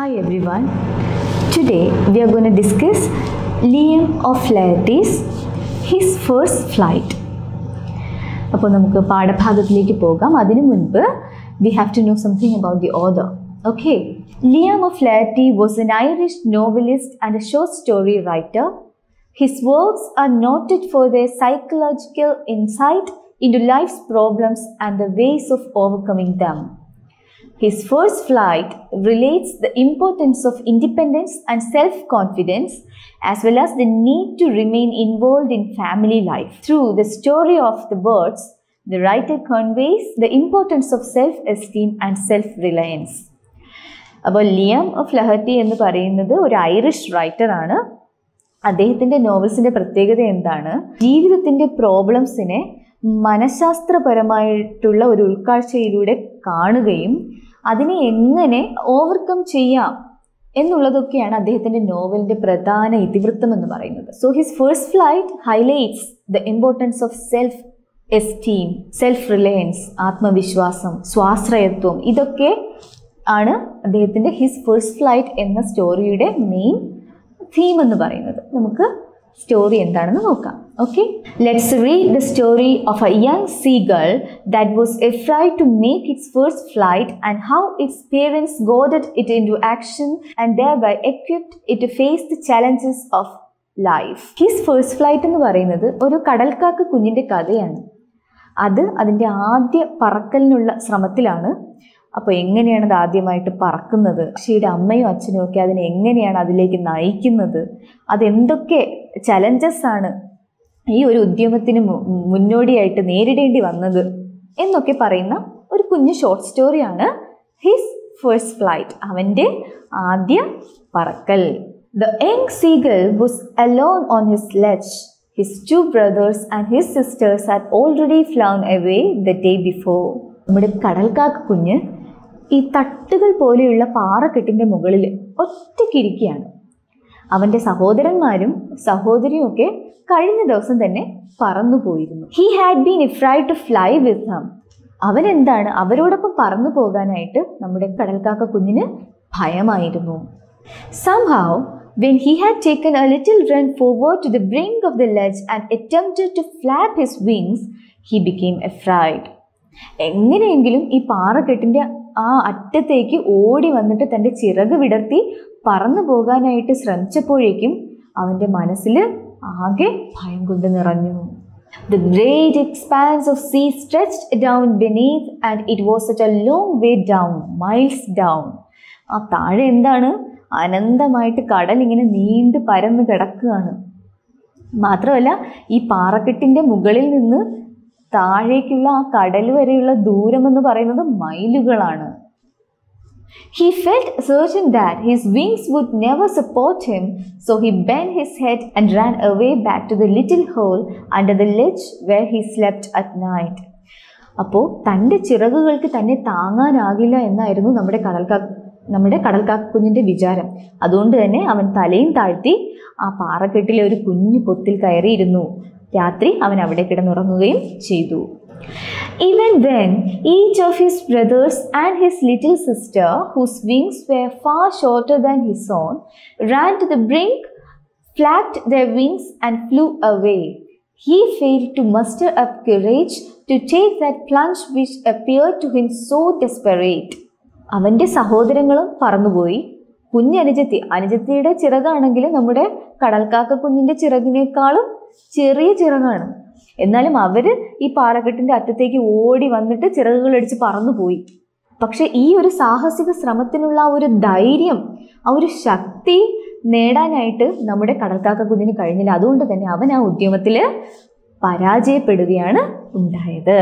Hi everyone. Today we are going to discuss LIAM O FLAHERTY's His First Flight. അപ്പോൾ നമുക്ക് പാഠഭാഗത്തിലേക്ക് പോകാം. അതിനു മുൻപ് we have to know something about the author. Okay. LIAM O FLAHERTY was an Irish novelist and a short story writer. His works are noted for their psychological insight into life's problems and the ways of overcoming them. His First Flight relates the importance of independence and self-confidence, as well as the need to remain involved in family life. Through the story of the birds, the writer conveys the importance of self-esteem and self-reliance. അപ്പോൾ ലിയം ഓ ഫ്ലഹർട്ടി എന്ന് പറയുന്നത് ഒരു Irish റൈറ്ററാണ്. അദ്ദേഹത്തിൻ്റെ നോവൽസിൻ്റെ പ്രത്യേകത എന്താണ്? ജീവിതത്തിൻ്റെ പ്രോബ്ലംസിനെ മനഃശാസ്ത്രപരമായിട്ടുള്ള ഒരു ഉൾക്കാഴ്ചയിലൂടെ കാണുകയും അതിനെ എങ്ങനെ ഓവർകം ചെയ്യാം എന്നുള്ളതൊക്കെയാണ് അദ്ദേഹത്തിൻ്റെ നോവലിൻ്റെ പ്രധാന ഇതിവൃത്തം എന്ന് പറയുന്നത്. So his first flight highlights the importance of self esteem, self Reliance, ആത്മവിശ്വാസം, സ്വാശ്രയത്വം, ഇതൊക്കെ ആണ് അദ്ദേഹത്തിൻ്റെ ഹിസ് ഫസ്റ്റ് ഫ്ലൈറ്റ് എന്ന സ്റ്റോറിയുടെ മെയിൻ തീം എന്ന് പറയുന്നത്. നമുക്ക് സ്റ്റോറി എന്താണെന്ന് നോക്കാം. Okay, let's read the story of a young seagull that was afraid to make its first flight and how its parents goaded it into action and thereby equipped it to face the challenges of life. His first flight എന്ന് പറയുന്നത് ഒരു കടൽക്കാക്ക കുഞ്ഞിൻ്റെ കഥയാണ്. അത് അതിൻ്റെ ആദ്യ പറക്കലിനുള്ള ശ്രമത്തിലാണ്. അപ്പോൾ എങ്ങനെയാണ് അത് ആദ്യമായിട്ട് പറക്കുന്നത്, പക്ഷിയുടെ അമ്മയും അച്ഛനും ഒക്കെ അതിനെ എങ്ങനെയാണ് അതിലേക്ക് നയിക്കുന്നത്, അതെന്തൊക്കെ ചലഞ്ചസ് ആണ് ഈ ഒരു ഉദ്യമത്തിന് മുന്നോടിയായിട്ട് നേരിടേണ്ടി വന്നത് എന്നൊക്കെ പറയുന്ന ഒരു കുഞ്ഞു ഷോർട്ട് സ്റ്റോറിയാണ് ഹിസ് ഫസ്റ്റ് ഫ്ലൈറ്റ്, അവൻ്റെ ആദ്യ പറക്കൽ. The young seagull was alone on his sledge. His two brothers and his sisters had already flown away the day before. നമ്മുടെ കടൽക്കാക്ക കുഞ്ഞ് ഈ തട്ടുകൾ പോലെയുള്ള പാറക്കെട്ടിൻ്റെ മുകളിൽ ഒറ്റയ്ക്കിരിക്കുകയാണ്. അവൻ്റെ സഹോദരന്മാരും സഹോദരിയും ഒക്കെ കഴിഞ്ഞ ദിവസം തന്നെ പറന്നു പോയിരുന്നു. He had been afraid to fly with them. അവൻ എന്താണ് അവരോടൊപ്പം പറന്നു പോകാനായിട്ട് നമ്മുടെ കടൽക്കാക്ക കുഞ്ഞിന് ഭയമായിരുന്നു. Somehow, when he had taken a little run forward to the brink of the ledge and attempted to flap his wings, he became afraid. എങ്ങനെയെങ്കിലും ഈ പാറക്കെട്ടിൻ്റെ ആ അറ്റത്തേക്ക് ഓടി വന്നിട്ട് തൻ്റെ ചിറക് വിടർത്തി പറന്നു പോകാനായിട്ട് ശ്രമിച്ചപ്പോഴേക്കും അവൻ്റെ മനസ്സിൽ ആകെ ഭയം കൊണ്ട് നിറഞ്ഞു. The great expanse of sea stretched down beneath and it was such a long way down, miles down. ആ താഴെ എന്താണ്? അനന്തമായിട്ട് കടൽ ഇങ്ങനെ നീണ്ടു പരന്ന് കിടക്കുകയാണ്. മാത്രമല്ല ഈ പാറക്കെട്ടിൻ്റെ മുകളിൽ നിന്ന് താഴേക്കുള്ള ആ കടൽ വരെയുള്ള ദൂരം എന്ന് പറയുന്നത് മൈലുകളാണ്. He felt certain that his wings would never support him, so he bent his head and ran away back to the little hole under the ledge where he slept at night. അപ്പോൾ തൻ്റെ ചിറകുകൾക്ക് തന്നെ താങ്ങാനാകില്ല എന്നായിരുന്നു നമ്മുടെ കടൽക്കാക്ക കുഞ്ഞിൻ്റെ വിചാരം. അതുകൊണ്ട് തന്നെ അവൻ തലയും താഴ്ത്തി ആ പാറക്കെട്ടിലെ ഒരു കുഞ്ഞു പൊത്തിൽ കയറിയിരുന്നു. രാത്രി അവൻ അവിടെ കിടന്നുറങ്ങുകയും ചെയ്തു. Even when each of his brothers and his little sister, whose wings were far shorter than his own, ran to the brink, flapped their wings and flew away, he failed to muster up courage to take that plunge which appeared to him so desperate. അവൻ്റെ സഹോദരങ്ങളും പറന്നുപോയി. അനുജത്തിയുടെ ചിറകാണെങ്കിൽ നമ്മുടെ കടൽക്കാക്ക കുഞ്ഞിൻ്റെ ചിറകിനേക്കാളും ചെറിയ ചിറകാണ്. എന്നാലും അവർ ഈ പാറക്കെട്ടിൻ്റെ അറ്റത്തേക്ക് ഓടി വന്നിട്ട് ചിറകുകളടിച്ച് പറന്നുപോയി. പക്ഷെ ഈ ഒരു സാഹസിക ശ്രമത്തിനുള്ള ആ ഒരു ധൈര്യം, ആ ഒരു ശക്തി നേടാനായിട്ട് നമ്മുടെ കടൽക്കാക്ക കുഞ്ഞിന് കഴിഞ്ഞില്ല. അതുകൊണ്ട് തന്നെ അവൻ ആ ഉദ്യമത്തിൽ പരാജയപ്പെടുകയാണ് ഉണ്ടായത്.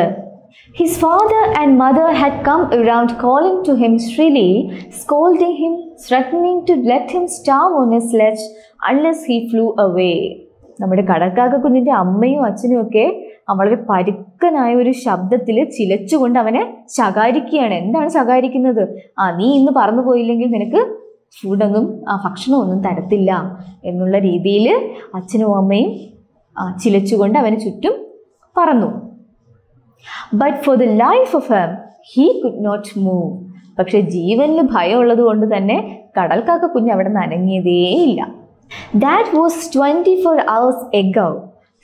His father and mother had come around calling to him shrilly, scolding him, threatening to let him starve on his sledge unless he flew away. നമ്മുടെ കടൽക്കാക്ക കുഞ്ഞിൻ്റെ അമ്മയും അച്ഛനും ഒക്കെ വളരെ പരുക്കനായ ഒരു ശബ്ദത്തിൽ ചിലച്ചുകൊണ്ട് അവനെ ശകാരിക്കുകയാണ്. എന്താണ് ശകാരിക്കുന്നത്? നീ ഇന്ന് പറന്നു പോയില്ലെങ്കിൽ നിനക്ക് ഫുഡൊന്നും ഭക്ഷണമൊന്നും തരത്തില്ല എന്നുള്ള രീതിയിൽ അച്ഛനും അമ്മയും ചിലച്ചുകൊണ്ട് അവന് ചുറ്റും പറന്നു. But for the life of him, he could not move. പക്ഷെ ജീവനിൽ ഭയമുള്ളത് കൊണ്ട് തന്നെ കടൽക്കാക്ക കുഞ്ഞ് അവിടെ നിന്ന് അനങ്ങിയതേയില്ല. That was 24 hours ago.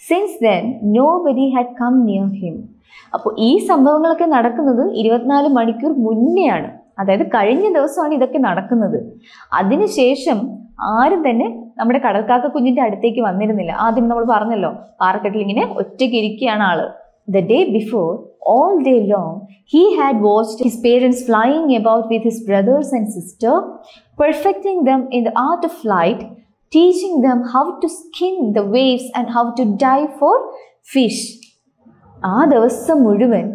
Since then, nobody had come near him. അപ്പോൾ ഈ സംഭവങ്ങളൊക്കെ നടക്കുന്നത് 24 മണിക്കൂർ മുന്നെയാണ്. അതായത് കഴിഞ്ഞ ദിവസമാണ് ഇതൊക്കെ നടക്കുന്നത്. അതിനുശേഷം ആരും തന്നെ നമ്മുടെ കടൽക്കാക്ക കുഞ്ഞിൻ്റെ അടുത്തേക്ക് വന്നിരുന്നില്ല. ആദ്യം നമ്മൾ പറഞ്ഞല്ലോ, പാറക്കെട്ടിൽ ഇങ്ങനെ ഒറ്റയ്ക്ക് ഇരിക്കുകയാണ് ആള്. The day before, all day long, he had watched his parents flying about with his brothers and sister, perfecting them in the art of flight, teaching them how to skim the waves and how to dive for fish. ആ ദിവസം മുഴുവൻ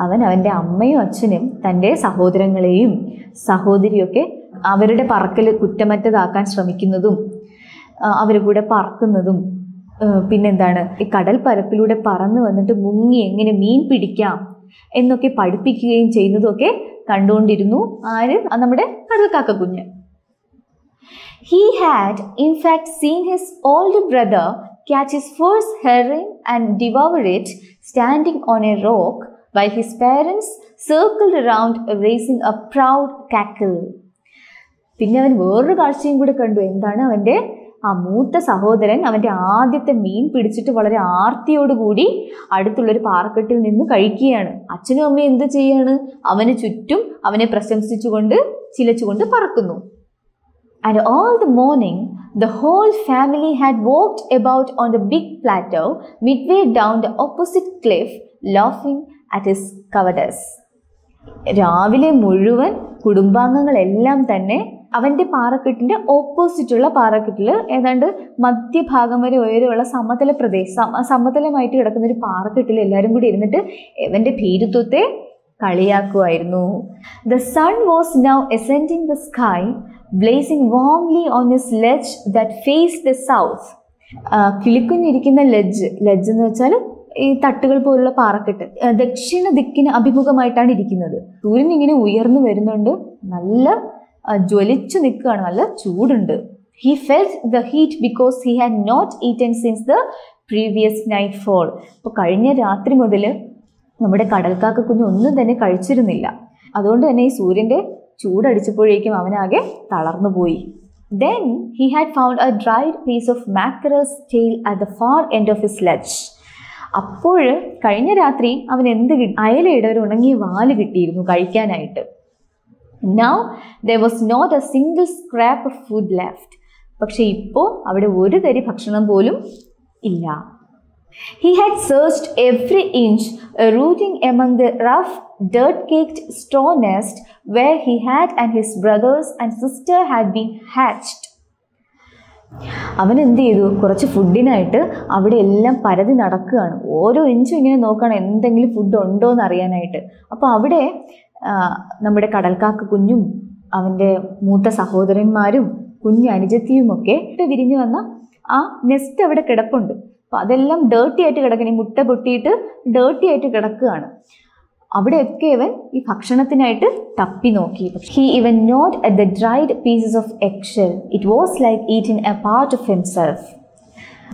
അവൻ അവൻ്റെ അമ്മയും അച്ഛനും തൻ്റെ സഹോദരങ്ങളെയും സഹോദരിയൊക്കെ അവരുടെ പറക്കൽ കുറ്റമറ്റതാക്കാൻ ശ്രമിക്കുന്നതും അവരുടെ കൂടെ പറക്കുന്നതും പിന്നെന്താണ് ഈ കടൽ പരപ്പിലൂടെ പറന്ന് വന്നിട്ട് മുങ്ങി എങ്ങനെ മീൻ പിടിക്കാം എന്നൊക്കെ പഠിപ്പിക്കുകയും ചെയ്യുന്നതൊക്കെ കണ്ടുകൊണ്ടിരുന്നു ആര്? നമ്മുടെ കടൽക്കാക്ക കുഞ്ഞ്. He had in fact seen his older brother catch his first herring and devour it standing on a rock while his parents circled around raising a proud cackle. പിന്നെ അവൻ വേറൊരു കാഴ്ചയും കൂടെ കണ്ടു. എന്താണ്? അവൻ്റെ ആ മൂത്ത സഹോദരൻ അവൻ്റെ ആദ്യത്തെ മീൻ പിടിച്ചിട്ട് വളരെ ആർത്തിയോടുകൂടി അടുത്തുള്ളൊരു പാറക്കെട്ടിൽ നിന്ന് കഴിക്കുകയാണ്. അച്ഛനും അമ്മയും എന്ത് ചെയ്യാണ്? അവന് ചുറ്റും അവനെ പ്രശംസിച്ചുകൊണ്ട് ചിലച്ചുകൊണ്ട് പറക്കുന്നു. And all the morning, the whole family had walked about on the big plateau midway down the opposite cliff, laughing at his cowardice. രാവിലെ മുഴുവൻ കുടുംബാംഗങ്ങളെല്ലാം തന്നെ അവൻ്റെ പാറക്കെട്ടിൻ്റെ ഓപ്പോസിറ്റുള്ള പാറക്കെട്ടിൽ ഏതാണ്ട് മധ്യഭാഗം വരെ ഉയരമുള്ള സമതലമായിട്ട് കിടക്കുന്ന ഒരു പാറക്കെട്ടിൽ എല്ലാവരും കൂടി ഇരുന്നിട്ട് അവൻ്റെ ഭീരുത്വത്തെ കളിയാക്കുമായിരുന്നു. The sun was now ascending the sky, blazing warmly on his ledge that faced the south. കിളിക്കുഞ്ഞിരിക്കുന്ന ലെഡ്ജ് എന്ന് വെച്ചാൽ ഈ തട്ടുകൾ പോലുള്ള പാറക്കെട്ട് ദക്ഷിണ ദിക്കിന് അഭിമുഖമായിട്ടാണ് ഇരിക്കുന്നത്. സൂര്യൻ ഇങ്ങനെ ഉയർന്നു വരുന്നുണ്ട്, നല്ല ജ്വലിച്ചു നിൽക്കുകയാണ്, നല്ല ചൂടുണ്ട്. He felt the heat because he had not eaten since the previous nightfall. അപ്പോൾ കഴിഞ്ഞ രാത്രി മുതൽ നമ്മുടെ കടൽക്കാക്ക കുഞ്ഞ് ഒന്നും തന്നെ കഴിച്ചിരുന്നില്ല. അതുകൊണ്ട് തന്നെ ഈ സൂര്യൻ്റെ ചൂടടിച്ചപ്പോഴേക്കും അവനാകെ തളർന്നു പോയി. Then he had found a dried piece of mackerel's tail at the far end of his sledge. അപ്പോൾ കഴിഞ്ഞ രാത്രി അവൻ എന്ത് കിട്ടി? അയലയുടെ ഒരു ഉണങ്ങിയ വാല് കിട്ടിയിരുന്നു കഴിക്കാനായിട്ട്. Now there was not a single scrap of food left. പക്ഷെ ഇപ്പോൾ അവിടെ ഒരു തരി ഭക്ഷണം പോലും ഇല്ല. He had searched every inch, rooting among the rough, dirt-caked straw nest where he had and his brothers and sister had been hatched. അവൻ എന്ത് ചെയ്തു? കുറച്ച് ഫുഡിനായിട്ട് അവിടെ എല്ലാം പരതി നടക്കുകയാണ്. ഓരോ ഇഞ്ചും ഇങ്ങനെ നോക്കണം എന്തെങ്കിലും ഫുഡ് ഉണ്ടോ എന്ന് അറിയാനായിട്ട്. അപ്പോൾ അവിടെ നമ്മുടെ കടൽക്കാക്ക കുഞ്ഞും അവൻ്റെ മൂത്ത സഹോദരന്മാരും കുഞ്ഞു അനുജത്തിയുമൊക്കെ വിരിഞ്ഞു വന്ന ആ നെസ്റ്റ് അവിടെ കിടപ്പുണ്ട്. അപ്പോൾ അതെല്ലാം ഡേർട്ടി ആയിട്ട് കിടക്കണം. ഈ മുട്ട പൊട്ടിയിട്ട് ഡേർട്ടി ആയിട്ട് കിടക്കുകയാണ്. അവിടെയൊക്കെ അവൻ ഈ ഭക്ഷണത്തിനായിട്ട് തപ്പി നോക്കി. He even gnawed at the dried pieces of eggshell. It was like eating a part of himself.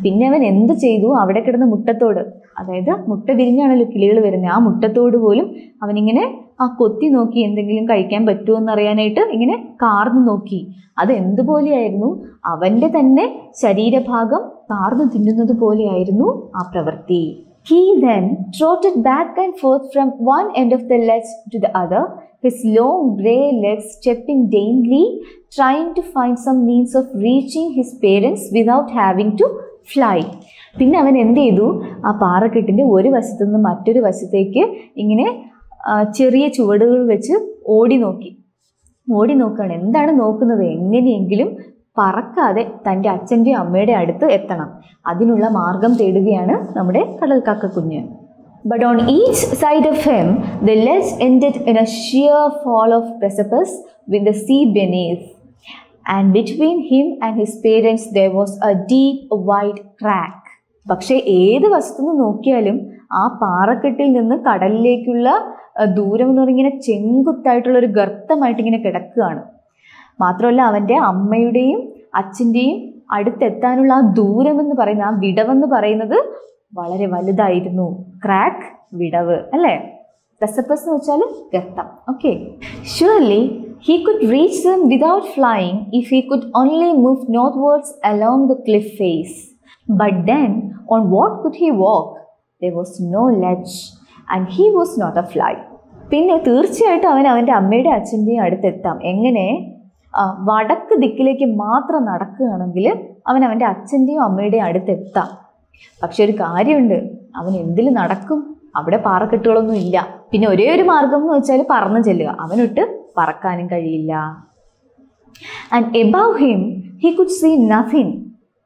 പിന്നെ അവൻ എന്ത് ചെയ്തു? അവിടെ കിടന്ന മുട്ടത്തോട്, അതായത് മുട്ട വിരിഞ്ഞാണല്ലോ കിളികൾ വരുന്നത്, ആ മുട്ടത്തോട് പോലും അവനിങ്ങനെ ആ കൊത്തി നോക്കി എന്തെങ്കിലും കഴിക്കാൻ പറ്റുമോ എന്നറിയാനായിട്ട് ഇങ്ങനെ കാർന്നു നോക്കി. അത് എന്തുപോലെയായിരുന്നു? അവൻ്റെ തന്നെ ശരീരഭാഗം കാർന്നു തിന്നുന്നത് പോലെയായിരുന്നു ആ പ്രവൃത്തി. He then trotted back and forth from one end of the ledge to the other, his long grey legs stepping daintily, trying to find some means of reaching his parents without having to fly. പിന്നെ അവൻ എന്ത് ചെയ്തു? ആ പാറക്കെട്ടിൻ്റെ ഒരു വശത്തു നിന്ന് മറ്റൊരു വശത്തേക്ക് ഇങ്ങനെ ചെറിയ ചുവടുകൾ വെച്ച് ഓടി നോക്കുകയാണ്. എന്താണ് നോക്കുന്നത്? എങ്ങനെയെങ്കിലും പറക്കാതെ തൻ്റെ അച്ഛൻ്റെ അമ്മയുടെ അടുത്ത് എത്തണം. അതിനുള്ള മാർഗം തേടുകയാണ് നമ്മുടെ കടൽക്കാക്ക കുഞ്ഞ്. But on each side of him, the ledge ended in a sheer fall of precipice with the sea beneath. And between him and his parents there was a deep wide crack. പക്ഷേ ഏത് വശത്തുനിന്ന് നോക്കിയാലും ആ പാറക്കെട്ടിൽ നിന്ന് കടലിലേക്കുള്ള ദൂരം എന്ന് പറഞ്ഞാൽ ഇങ്ങനെ ചെങ്കുത്തായിട്ടുള്ള ഒരു ഗർത്തമായിട്ട് ഇങ്ങനെ കിടക്കുകയാണ്. മാത്രമല്ല അവൻ്റെ അമ്മയുടെയും അച്ഛൻ്റെയും അടുത്തെത്താനുള്ള ആ ദൂരമെന്ന് പറയുന്ന ആ വിടവെന്ന് പറയുന്നത് വളരെ വലുതായിരുന്നു. ക്രാക്ക്, വിടവ് അല്ലേ? പ്രസപ്പസ് എന്ന് വെച്ചാൽ ഗർത്തം. Okay. Surely He could reach them without flying if he could only move northwards along the cliff face. But then, on what could he walk? There was no ledge, and he was not a fly. പിന്നെ തീർച്ചയായിട്ടും അവൻ അവൻ്റെ അമ്മയുടെ അച്ഛൻ്റെയും അടുത്തെത്താം. എങ്ങനെ? വടക്ക് ദിക്കിലേക്ക് മാത്രം നടക്കുകയാണെങ്കിൽ അവൻ അവൻ്റെ അച്ഛൻ്റെയും അമ്മയുടെയും അടുത്തെത്താം. പക്ഷെ ഒരു കാര്യമുണ്ട്, അവൻ എന്തിൽ നടക്കും? അവിടെ പാറക്കെട്ടുകളൊന്നും ഇല്ല. പിന്നെ ഒരേ ഒരു മാർഗം എന്ന് വെച്ചാൽ പറന്ന് ചെല്ലുക. അവനൊട്ട് പറക്കാനും കഴിയില്ല. And above him he could see nothing.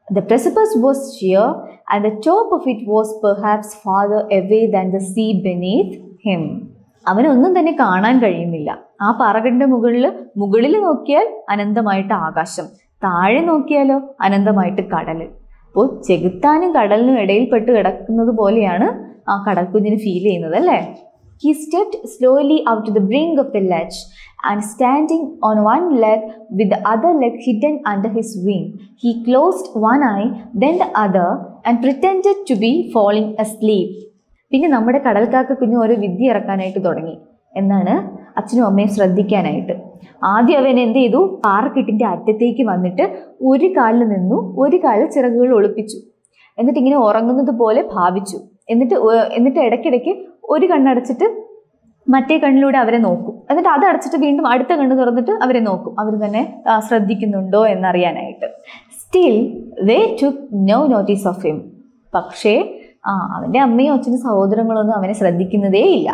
The precipice was sheer, and the top of it was perhaps farther away than the sea beneath him. അവനൊന്നും തന്നെ കാണാൻ കഴിയുന്നില്ല. ആ പാറക്കെട്ടിന്റെ മുകളിൽ നോക്കിയാൽ അനന്തമായിട്ട് ആകാശം, താഴെ നോക്കിയാലോ അനന്തമായിട്ട് കടൽ. അപ്പോൾ ചെകുത്താനും കടലിനും ഇടയിൽപ്പെട്ട് കിടക്കുന്നത് പോലെയാണ് ആ കടൽക്കുഞ്ഞിന് ഫീൽ ചെയ്യുന്നത്, അല്ലേ? He stepped slowly out to the brink of the ledge, and standing on one leg with the other leg hidden under his wing, he closed one eye, then the other, and pretended to be falling asleep. പിന്നെ നമ്മുടെ കടൽക്കാക്ക കുഞ്ഞു ഓരോ വിദ്യ ഇറക്കാനായിട്ട് തുടങ്ങി. എന്നാണ് അച്ഛനും അമ്മയും ശ്രദ്ധിക്കാനായിട്ട്. ആദ്യം അവൻ എന്ത് ചെയ്തു? പാറക്കെട്ടിൻ്റെ അറ്റത്തേക്ക് വന്നിട്ട് ഒരു കാലിൽ നിന്നു, ഒരു കാലിൽ ചിറകുകൾ ഒളിപ്പിച്ചു. എന്നിട്ട് ഇങ്ങനെ ഉറങ്ങുന്നത് പോലെ ഭാവിച്ചു. എന്നിട്ട് ഇടയ്ക്കിടയ്ക്ക് ഒരു കണ്ണടച്ചിട്ട് മറ്റേ കണ്ണിലൂടെ അവരെ നോക്കും. എന്നിട്ട് അതടച്ചിട്ട് വീണ്ടും അടുത്ത കണ്ണ് തുറന്നിട്ട് അവരെ നോക്കും, അവർ തന്നെ ശ്രദ്ധിക്കുന്നുണ്ടോ എന്നറിയാനായിട്ട്. Still they took no notice of him. പക്ഷേ അവൻ്റെ അമ്മയും അച്ഛനും സഹോദരങ്ങളൊന്നും അവനെ ശ്രദ്ധിക്കുന്നതേ ഇല്ല.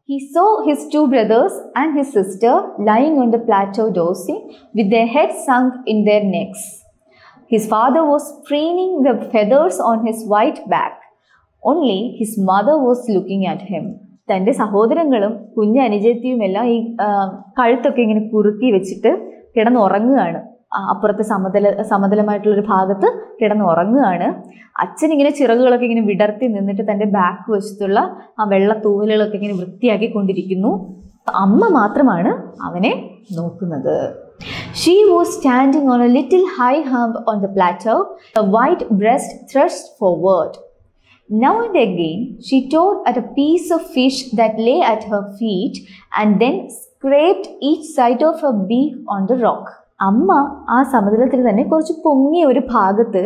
He saw his two brothers and his sister lying on the plateau dozing, with their heads sunk in their necks. His father was preening the feathers on his white back. Only his mother was looking at him. തൻ്റെ സഹോദരങ്ങളും കുഞ്ഞ് അനുജത്തിയുമെല്ലാം ഈ കഴുത്തൊക്കെ ഇങ്ങനെ കുറുക്കി വെച്ചിട്ട് കിടന്നുറങ്ങുകയാണ്. അപ്പുറത്തെ സമതലമായിട്ടുള്ളൊരു ഭാഗത്ത് കിടന്നുറങ്ങുകയാണ്. അച്ഛൻ ഇങ്ങനെ ചിറകുകളൊക്കെ ഇങ്ങനെ വിടർത്തി നിന്നിട്ട് തൻ്റെ ബാക്ക് വശത്തുള്ള ആ വെള്ള തൂവലുകളൊക്കെ ഇങ്ങനെ വൃത്തിയാക്കിക്കൊണ്ടിരിക്കുന്നു. അമ്മ മാത്രമാണ് അവനെ നോക്കുന്നത്. She was standing on a little high hump on the plateau, her white breast thrust forward. Now and again she tore at a piece of fish that lay at her feet and then scraped each side of her beak on the rock. അമ്മ ആ സമതലത്തിൽ തന്നെ കുറച്ച് പൊങ്ങിയ ഒരു ഭാഗത്ത്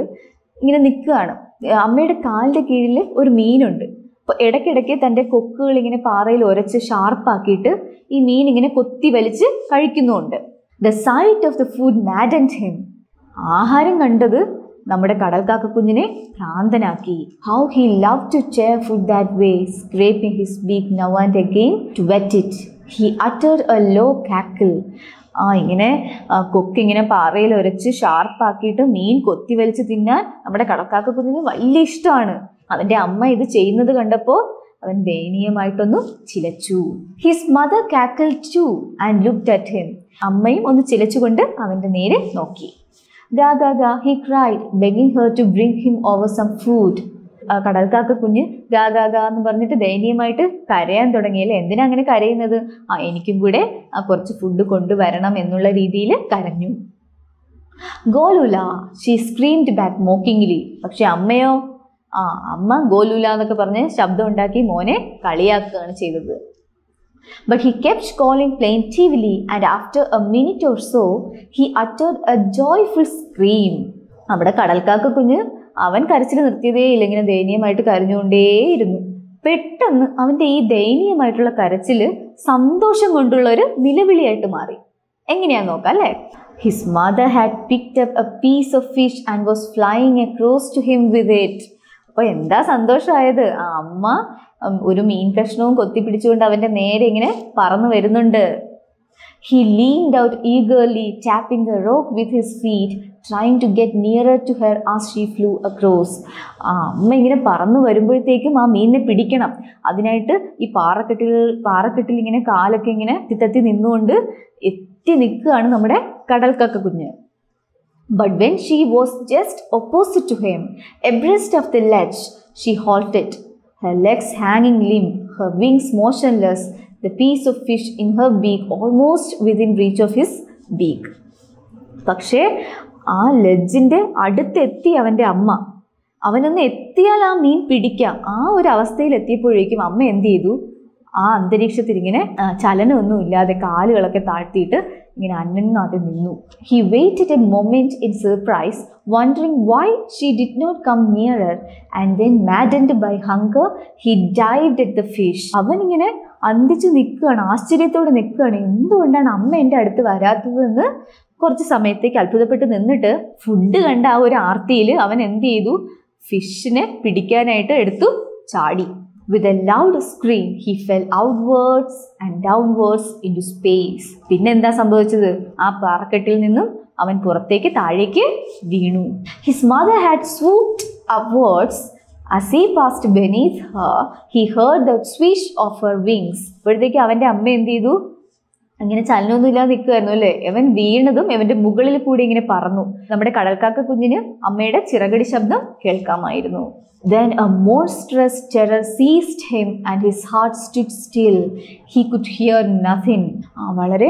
ഇങ്ങനെ നിൽക്കുകയാണ്. അമ്മയുടെ കാലിൻ്റെ കീഴിൽ ഒരു മീനുണ്ട്. അപ്പോൾ ഇടയ്ക്കിടയ്ക്ക് തൻ്റെ കൊക്കുകൾ ഇങ്ങനെ പാറയിൽ ഉരച്ച് ഷാർപ്പാക്കിയിട്ട് ഈ മീൻ ഇങ്ങനെ കൊത്തി വലിച്ച് കഴിക്കുന്നുമുണ്ട്. The sight of the food maddened him. ആഹാരം കണ്ടത് നമ്മുടെ കടൽക്കാക്ക കുഞ്ഞിനെ ഭ്രാന്തനാക്കി. How he loved to tear food that way, scraping his beak now and again to wet it. He uttered a low cackle. ഇങ്ങനെ കൊക്കിങ്ങനെ പാറയിൽ ഉരച്ച് ഷാർപ്പാക്കിയിട്ട് മീൻ കൊത്തി വലിച്ച് തിന്നാൻ നമ്മുടെ കടൽക്കാക്ക കുഞ്ഞിന് വലിയ ഇഷ്ടമാണ്. അവൻ്റെ അമ്മ ഇത് ചെയ്യുന്നത് കണ്ടപ്പോൾ അവൻ ദയനീയമായിട്ടൊന്ന് ചിലച്ചു. His mother cackled too and looked at him. അമ്മയും ഒന്ന് ചിലച്ചുകൊണ്ട് അവൻ്റെ നേരെ നോക്കി. ഗാ ഗാ ഗാ he cried, begging her to bring him over some food. കടൽക്കാക്ക കുഞ്ഞ് ഗാ ഗാ ഗാ എന്ന് പറഞ്ഞിട്ട് ദയനീയമായിട്ട് കരയാൻ തുടങ്ങിയല്ലേ. എന്തിനാ അങ്ങനെ കരയുന്നത്? എനിക്കും കൂടെ കുറച്ച് ഫുഡ് കൊണ്ടുവരണം എന്നുള്ള രീതിയിൽ കരഞ്ഞു. ഗോലുല, ഷീ സ്ക്രീംഡ് ബാക്ക് മോക്കിംഗ്ലി. പക്ഷെ അമ്മയോ? അമ്മ ഗോലുല എന്നൊക്കെ പറഞ്ഞ് ശബ്ദം ഉണ്ടാക്കി മോനെ കളിയാക്കുകയാണ് ചെയ്തത്. But he kept calling plaintively, and after a minute or so he uttered a joyful scream. നമ്മുടെ കടൽക്കാക്ക കുഞ്ഞ് അവൻ കരച്ചിൽ നിർത്തിയതേയില്ല, ഇങ്ങനെ ദയനീയമായിട്ട് കരഞ്ഞുകൊണ്ടേയിരുന്നു. പെട്ടെന്ന് അവൻ്റെ ഈ ദയനീയമായിട്ടുള്ള കരച്ചിൽ സന്തോഷം കൊണ്ടുള്ള ഒരു നിലവിളിയായിട്ട് മാറി. എങ്ങനെയാന്ന് നോക്കാം അല്ലേ? His mother had picked up a piece of fish and was flying across to him with it. അപ്പോൾ എന്താ സന്തോഷമായത്? അമ്മ ഒരു മീൻ കഷ്ണവും കൊത്തിപ്പിടിച്ചുകൊണ്ട് അവൻ്റെ നേരെ ഇങ്ങനെ പറന്നു വരുന്നുണ്ട്. He leaned out eagerly, tapping the rock with his feet, trying to get nearer to her as she flew across. അമ്മ ഇങ്ങനെ പറന്നു വരുമ്പോഴത്തേക്കും ആ മീനിനെ പിടിക്കണം. അതിനായിട്ട് ഈ പാറക്കെട്ടിൽ ഇങ്ങനെ കാലൊക്കെ ഇങ്ങനെ തിത്തത്തി നിന്നുകൊണ്ട് എത്തി നിൽക്കുകയാണ് നമ്മുടെ കടൽക്കാക്ക കുഞ്ഞ്. But when she was just opposite to him, abreast of the ledge, she halted, her legs hanging limp, her wings motionless, the piece of fish in her beak almost within reach of his beak. പക്ഷേ ആ ലെഡ്ജിൻ്റെ അടുത്തെത്തി അവൻ്റെ അമ്മ. അവനൊന്ന് എത്തിയാൽ ആ മീൻ പിടിക്കാം. ആ ഒരു അവസ്ഥയിൽ എത്തിയപ്പോഴേക്കും അമ്മ എന്ത് ചെയ്തു? ആ അന്തരീക്ഷത്തിൽ ഇങ്ങനെ ചലനമൊന്നും ഇല്ലാതെ കാലുകളൊക്കെ താഴ്ത്തിയിട്ട് ഇങ്ങനെ അനങ്ങാതെ നിന്നു. He waited a moment in surprise, wondering why she did not come nearer, and then maddened by hunger, he dived at the fish. അവൻ ഇങ്ങനെ അന്തിച്ചു നിൽക്കുകയാണ്, ആശ്ചര്യത്തോടെ നിൽക്കുകയാണ്, എന്തുകൊണ്ടാണ് അമ്മ എൻ്റെ അടുത്ത് വരാത്തതെന്ന് കുറച്ച് സമയത്തേക്ക് അത്ഭുതപ്പെട്ട് നിന്നിട്ട് ഫുഡ് കണ്ട ആ ഒരു ആർത്തിയിൽ അവൻ എന്ത് ചെയ്തു, ഫിഷിനെ പിടിക്കാനായിട്ട് എടുത്തു ചാടി. With a loud scream, he fell outwards and downwards into space. പിന്നെന്താ സംഭവിച്ചത്? ആ പാറക്കെട്ടിൽ നിന്നും അവൻ പുറത്തേക്ക് താഴേക്ക് വീണു. His mother had swooped upwards. As he passed beneath her, he heard the swish of her wings. ഇപ്പോഴത്തേക്ക് അവൻ്റെ അമ്മ എന്ത് ചെയ്തു? അങ്ങനെ ചലനമൊന്നും ഇല്ലാതെ നിൽക്കുമായിരുന്നു അല്ലേ. അവൻ വീണതും അവൻ്റെ മുകളിൽ കൂടി ഇങ്ങനെ പറന്നു. നമ്മുടെ കടൽക്കാക്ക കുഞ്ഞിന് അമ്മയുടെ ചിറകടി ശബ്ദം കേൾക്കാമായിരുന്നു. Then a monstrous terror seized him and his heart stood still. He could hear nothing. വളരെ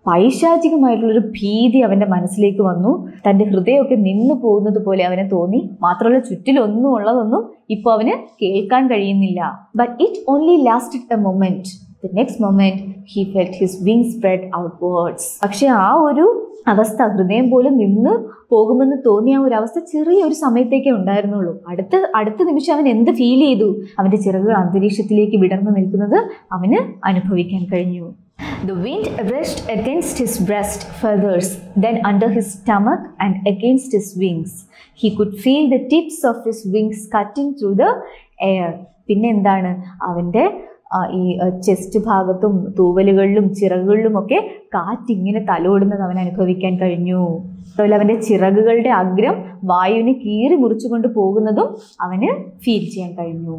പൈശാചികമായിട്ടുള്ളൊരു ഭീതി അവൻ്റെ മനസ്സിലേക്ക് വന്നു. തൻ്റെ ഹൃദയമൊക്കെ നിന്നു പോകുന്നത് പോലെ അവന് തോന്നി. മാത്രമല്ല ചുറ്റിലൊന്നും ഉള്ളതൊന്നും ഇപ്പോൾ അവന് കേൾക്കാൻ കഴിയുന്നില്ല. But it only lasted a moment. The next moment he felt his wings spread outwards. പക്ഷെ ആ ഒരു അവസ്ഥ, ഹൃദയം പോലും നിന്ന് പോകുമെന്ന് തോന്നിയ ആ ഒരു അവസ്ഥ ചെറിയൊരു സമയത്തേക്കേ ഉണ്ടായിരുന്നുള്ളൂ. അടുത്ത നിമിഷം അവൻ എന്ത് ഫീൽ ചെയ്തു? അവൻ്റെ ചിറകുകൾ അന്തരീക്ഷത്തിലേക്ക് വിടർന്നു നിൽക്കുന്നത് അവന് അനുഭവിക്കാൻ കഴിഞ്ഞു. The wind rushed against his breast feathers, then under his stomach and against his wings. He could feel the tips of his wings cutting through the air. പിന്നെ എന്താണ്, അവൻ്റെ ഈ ചെസ്റ്റ് ഭാഗത്തും തൂവലുകളിലും ചിറകുകളിലുമൊക്കെ കാറ്റിങ്ങനെ തലോടുന്നത് അവൻ അനുഭവിക്കാൻ കഴിഞ്ഞു. അതുപോലെ അവൻ്റെ ചിറകുകളുടെ അഗ്രം വായുവിനെ കീറി മുറിച്ചുകൊണ്ട് പോകുന്നതും അവന് ഫീൽ ചെയ്യാൻ കഴിഞ്ഞു.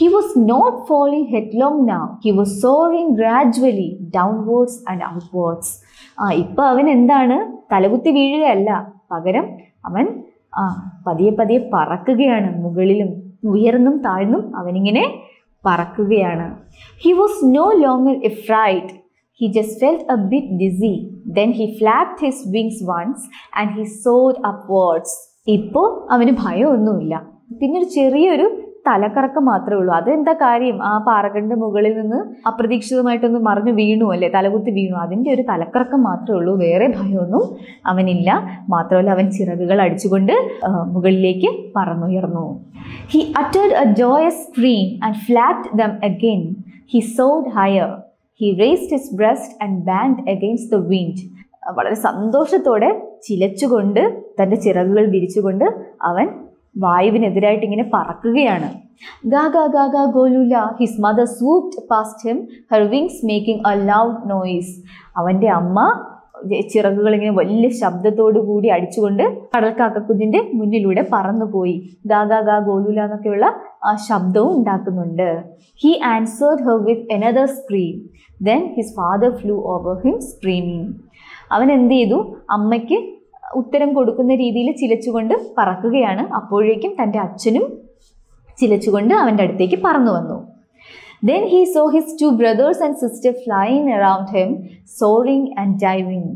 He was not falling headlong now. He was soaring gradually downwards and outwards. ഇപ്പം അവൻ എന്താണ്, തലകുത്തി വീഴുകയല്ല, പകരം അവൻ പതിയെ പതിയെ പറക്കുകയാണ്. മുകളിലും ഉയർന്നും താഴ്ന്നും അവനിങ്ങനെ പറക്കുകയാണ്. He was no longer afraid. He just felt a bit dizzy. Then he flapped his wings once and he soared upwards. ഇപ്പോൾ അവന് ഭയമൊന്നുമില്ല. പിന്നെ ഒരു ചെറിയൊരു തലക്കറക്കം മാത്രമേ ഉള്ളൂ. അതെന്താ കാര്യം? ആ പാറകന്റെ മുകളിൽ നിന്ന് അപ്രതീക്ഷിതമായിട്ടൊന്ന് മറിഞ്ഞു വീണു അല്ലേ, തലകുത്തി വീണു. അതിൻ്റെ ഒരു തലക്കറക്കം മാത്രമേ ഉള്ളൂ, വേറെ ഭയമൊന്നും അവനില്ല. മാത്രമല്ല അവൻ ചിറകുകൾ അടിച്ചുകൊണ്ട് മുകളിലേക്ക് പറന്നുയർന്നു. He uttered a joyous scream and flapped them again. He soared higher. He raised his breast and banged against the wind. വളരെ സന്തോഷത്തോടെ ചിലച്ചുകൊണ്ട് തൻ്റെ ചിറകുകൾ വിരിച്ചുകൊണ്ട് അവൻ വായുവിനെതിരായിട്ട് ഇങ്ങനെ പറക്കുകയാണ്. ഗാ ഗാ ഗാ ഗാ ഗോലുല. His mother swooped past him, her wings making a loud noise. അവൻ്റെ അമ്മ ചിറകുകൾ ഇങ്ങനെ വലിയ ശബ്ദത്തോടു കൂടി അടിച്ചുകൊണ്ട് കടൽക്കാക്കക്കുഞ്ഞിൻ്റെ മുന്നിലൂടെ പറന്നുപോയി. ഗാ ഗാ ഗാ ഗോലുല എന്നൊക്കെയുള്ള ആ ശബ്ദവും ഉണ്ടാക്കുന്നുണ്ട്. He answered her with another scream. Then his father flew over him screaming. അവൻ എന്ത് ചെയ്തു? അമ്മയ്ക്ക് ഉത്തരം കൊടുക്കുന്ന രീതിയിൽ ചിലച്ചുകൊണ്ട് പറക്കുകയാണ്. അപ്പോഴേക്കും തൻ്റെ അച്ഛനും ചിലച്ചുകൊണ്ട് അവൻ്റെ അടുത്തേക്ക് പറന്നു വന്നു. Then he saw his two brothers and sister flying around him, soaring and diving.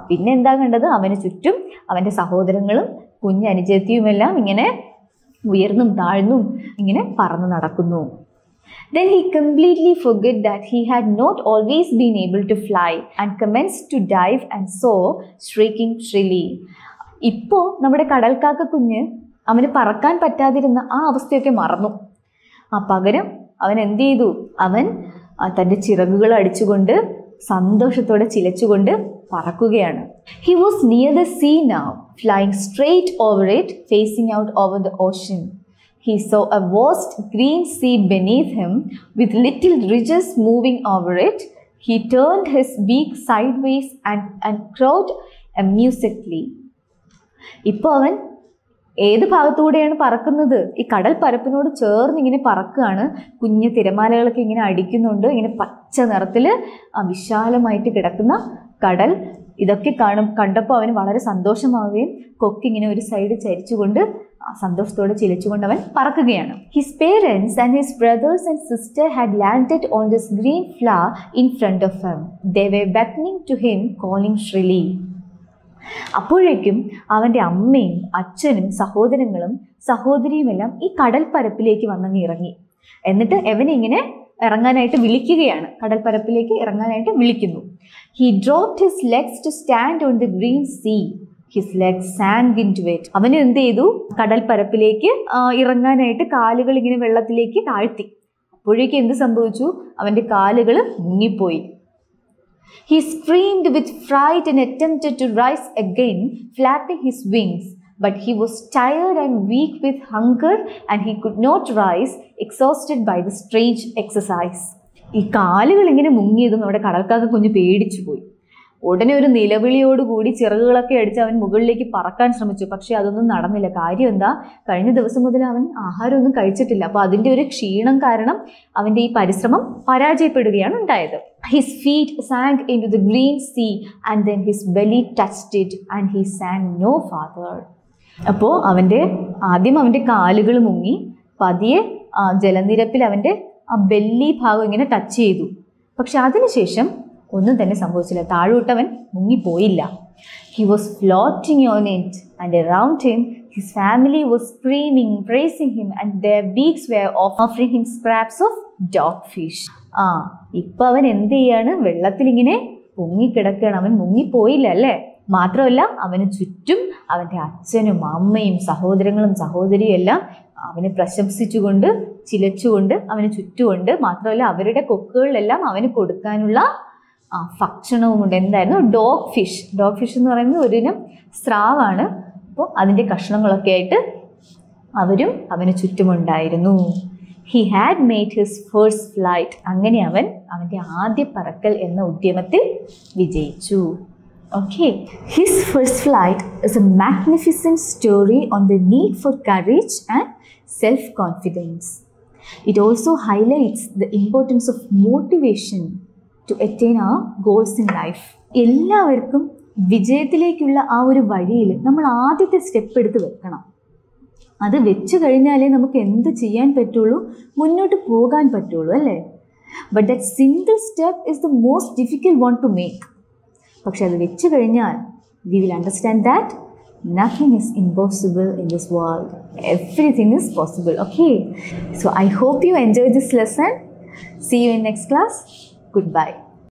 പിന്നെ എന്താ കണ്ടത്? അവന് ചുറ്റും അവൻ്റെ സഹോദരങ്ങളും കുഞ്ഞനുജത്തിയുമെല്ലാം ഇങ്ങനെ ഉയർന്നും താഴ്ന്നും ഇങ്ങനെ പറന്നു നടക്കുന്നു. Then he completely forgot that he had not always been able to fly and commenced to dive and soar, shrieking shrilly. ഇപ്പോൾ നമ്മുടെ കടൽക്കാക്ക കുഞ്ഞ് അവന് പറക്കാൻ പറ്റാതിരുന്ന ആ അവസ്ഥയൊക്കെ മറന്നു. പകരം അവൻ എന്ത് ചെയ്തു? അവൻ തൻ്റെ ചിറകുകൾ അടിച്ചുകൊണ്ട് സന്തോഷത്തോടെ ചിലച്ചുകൊണ്ട് പറക്കുകയാണ്. He was near the sea now, flying straight over it, facing out over the ocean. He saw a vast green sea beneath him with little ridges moving over it. He turned his beak sideways and crowed amusedly. ഇപ്പോൾ അവൻ ഏത് ഭാഗത്തൂടെയാണ് പറക്കുന്നത്? ഈ കടൽ പരപ്പിനോട് ചേർന്ന് ഇങ്ങനെ പറക്കുകയാണ്. കുഞ്ഞ് തിരമാലകളൊക്കെ ഇങ്ങനെ അടിക്കുന്നുണ്ട്. ഇങ്ങനെ പച്ച നിറത്തിൽ വിശാലമായിട്ട് കിടക്കുന്ന കടൽ. ഇതൊക്കെ കണ്ടപ്പോൾ അവന് വളരെ സന്തോഷമാവുകയും കൊക്കിങ്ങനെ ഒരു സൈഡ് ചരിച്ചുകൊണ്ട് സന്തോഷത്തോടെ ചിലച്ചുകൊണ്ട് അവൻ പറക്കുകയാണ്. His parents and his brothers and sister had landed on this green flower in front of him. They were beckoning to him, calling shrilly. അപ്പോഴേക്കും അവൻ്റെ അമ്മയും അച്ഛനും സഹോദരങ്ങളും സഹോദരിയുമെല്ലാം ഈ കടൽ പരപ്പിലേക്ക് വന്നങ്ങ് ഇറങ്ങി. എന്നിട്ട് അവനിങ്ങനെ ഇറങ്ങാനായിട്ട് വിളിക്കുകയാണ്, കടൽപ്പരപ്പിലേക്ക് ഇറങ്ങാനായിട്ട് വിളിക്കുന്നു. He dropped his legs to stand on the green sea. His legs sank into it. അവന് എന്ത് ചെയ്തു? കടൽപ്പരപ്പിലേക്ക് ഇറങ്ങാനായിട്ട് കാലുകൾ ഇങ്ങനെ വെള്ളത്തിലേക്ക് താഴ്ത്തി. അപ്പോഴേക്കും എന്ത് സംഭവിച്ചു? അവൻ്റെ കാലുകൾ മുങ്ങിപ്പോയി. He screamed with fright and attempted to rise again, flapping his wings. But he was tired and weak with hunger and he could not rise, exhausted by the strange exercise. ഈ കാലുകൾ ഇങ്ങനെ മുങ്ങിയതും അവിടെ കടൽക്കാക്ക കുഞ്ഞ് പേടിച്ചു പോയി. ഉടനെ ഒരു നിലവിളിയോടുകൂടി ചിറകുകളൊക്കെ അടിച്ച് അവൻ മുകളിലേക്ക് പറക്കാൻ ശ്രമിച്ചു. പക്ഷെ അതൊന്നും നടന്നില്ല. കാര്യം എന്താ? കഴിഞ്ഞ ദിവസം മുതൽ അവൻ ആഹാരമൊന്നും കഴിച്ചിട്ടില്ല. അപ്പോൾ അതിൻ്റെ ഒരു ക്ഷീണം കാരണം അവൻ്റെ ഈ പരിശ്രമം പരാജയപ്പെടുകയാണ് ഉണ്ടായത്. His feet sank into the green sea and then his belly touched it and he sank no farther. അപ്പോൾ ആദ്യം അവൻ്റെ കാലുകൾ മുങ്ങി, പതിയെ ജലനിരപ്പിൽ അവൻ്റെ ആ ബെല്ലി ഭാഗം ഇങ്ങനെ ടച്ച് ചെയ്തു. പക്ഷെ അതിനുശേഷം ഒന്നും തന്നെ സംഭവിച്ചില്ല. താഴോട്ടവൻ മുങ്ങിപ്പോയില്ല. He was floating on it and around him his family was screaming, praising him and their beaks were offering him scraps of dogfish. ഇപ്പം അവൻ എന്ത് ചെയ്യാണ്? വെള്ളത്തിലിങ്ങനെ പൊങ്ങിക്കിടക്കുകയാണ്. അവൻ മുങ്ങിപ്പോയില്ല അല്ലേ? മാത്രമല്ല അവന് ചുറ്റും അവൻ്റെ അച്ഛനും അമ്മയും സഹോദരങ്ങളും സഹോദരിയും എല്ലാം അവനെ പ്രശംസിച്ചുകൊണ്ട് ചിലച്ചുകൊണ്ട് അവന് ചുറ്റുമുണ്ട്. മാത്രമല്ല അവരുടെ കൊക്കുകളിലെല്ലാം അവന് കൊടുക്കാനുള്ള ഭക്ഷണവും ഉണ്ട്. എന്തായിരുന്നു? Dog fish. ഡോഗ് ഫിഷ് എന്ന് പറയുന്നത് ഒരിനം സ്രാവാണ്. അപ്പോൾ അതിൻ്റെ കഷ്ണങ്ങളൊക്കെ ആയിട്ട് അവരും അവന് ചുറ്റുമുണ്ടായിരുന്നു. He had made his first flight. അങ്ങനെ അവൻ്റെ ആദ്യ പറക്കൽ എന്ന ഉദ്യമത്തിൽ വിജയിച്ചു. Okay, his first flight is a magnificent story on the need for courage and self-confidence. It also highlights the importance of motivation to attain our goals in life. എല്ലാവർക്കും വിജയത്തിലേക്കുള്ള ആ ഒരു വഴിയിൽ നമ്മൾ ആദ്യത്തെ സ്റ്റെപ്പ് എടുത്ത് വെക്കണം. അത് വെച്ച് കഴിഞ്ഞാലേ നമുക്ക് എന്ത് ചെയ്യാൻ പറ്റുള്ളൂ, മുന്നോട്ട് പോകാൻ പറ്റുള്ളൂ അല്ലേ? But that single step is the most difficult one two make. പക്ഷെ അത് വെച്ച് കഴിഞ്ഞാൽ we will understand that nothing is impossible in this world. Everything is possible. Okay, so I hope you enjoyed this lesson. See you in next class. Goodbye.